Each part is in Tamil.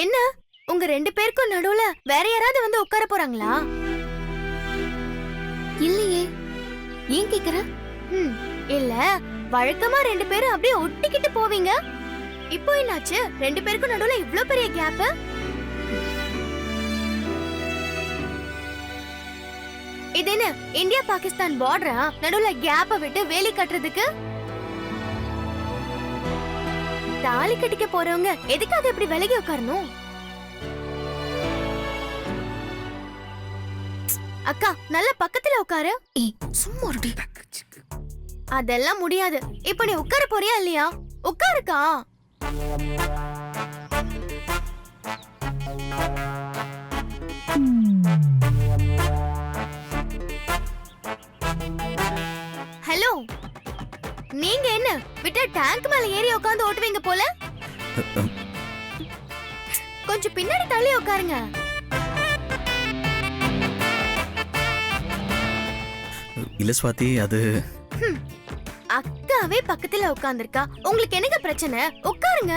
என்ன உங்க 2 பேருக்கும் நடுவுல வேற யாராவது வந்து உட்கார போறாங்களா? இல்லையே, ஏன் கேக்குற? இல்ல, வழக்கமா 2 பேரும் அப்படியே ஒட்டிக்கிட்டு போவீங்க. இப்போ என்னாச்சு? 2 பேருக்கும் நடுவுல இவ்ளோ பெரிய கேப்? இது என்ன இந்தியா பாகிஸ்தான் பார்டரா? நடுவுல கேப்ப விட்டு வேலி கட்டுறதுக்கு? தாலி கட்டிக்க போறவங்க எதுக்காக இப்படி விலகி உட்காரணும்? அக்கா, நல்ல பக்கத்துல உட்காரு. ஏய், சும்மா இருடி. அதெல்லாம் முடியாது. இப்ப நீ உட்கார போறியா இல்லையா? உட்காருக்கா. ஹலோ, நீங்க என்ன விட்டா டேங்க் மேல ஏறி உட்கார்ந்து ஓட்டுவீங்க போல? கொஞ்சம் பின்னாடி தள்ளி உட்காருங்க. இல்ல ஸ்வாதி, அது அக்காவே பக்கத்துல உட்கார்ந்திருக்கா. உங்களுக்கு என்னங்க பிரச்சனை? உட்காருங்க.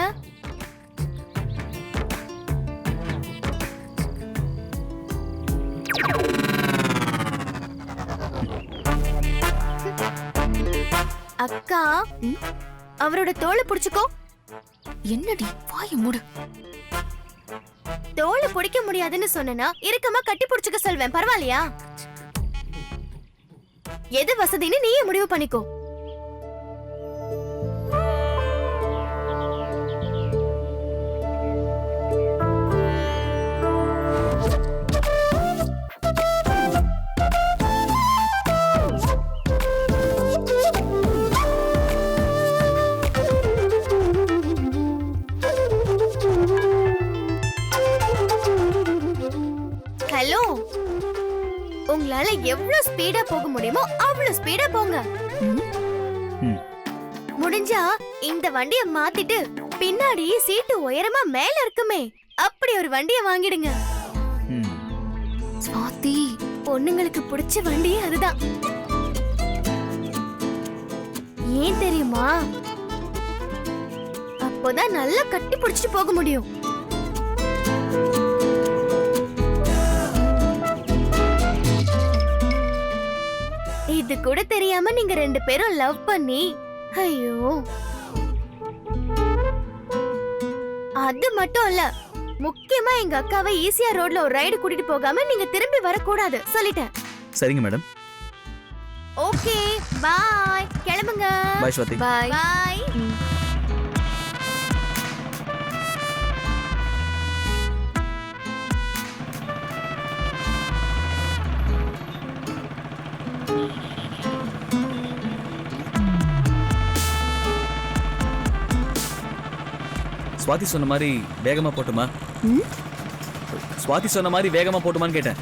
அக்கா, அவரோட தோலை புடிச்சுக்கோ. என்னடி, வாய மூடு. தோலை பிடிக்க முடியாதுன்னு சொன்னா இறுக்கமா கட்டி புடிச்சுக்க சொல்வேன், பரவாயில்லையா? எது வசதின்னு நீயே முடிவு பண்ணிக்கோ. ஹலோ, உங்களால எவ்வளவு ஸ்பீடா போக முடியுமோ அவ்வளவு ஸ்பீடா போங்க. முடிஞ்சா இந்த வண்டிய மாத்திட்டு பின்னாடி சீட்டு உயரமா மேல இருக்குமே, அப்படி ஒரு வண்டிய வாங்கிடுங்க. ஸ்வாதி, பொண்ணுங்களுக்கு பிடிச்ச வண்டி அதுதான். ஏன் தெரியுமா? அப்போதான் நல்லா கட்டி பிடிச்சிட்டு போக முடியும். இது கூட தெரியாம நீங்க 2 பேரும் லவ் பண்ணி, ஐயோ. அது மட்டும் இல்ல, முக்கியமா எங்க அக்காவை ஈசிஆர் ரோட்ல ஒரு ரைடு கூட்டிட்டு போகாம நீங்க திரும்பி வரக்கூடாது சொல்லிட்டேன். சரிங்க மேடம். ஓகே, பாய். கிளம்புங்க. பாய் ஸ்வாதி. பாய். பாய். ஸ்வாதி சொன்ன மாதிரி வேகமா போட்டுமா? ஸ்வாதி சொன்ன மாதிரி வேகமா போட்டுமான்னு கேட்டேன்.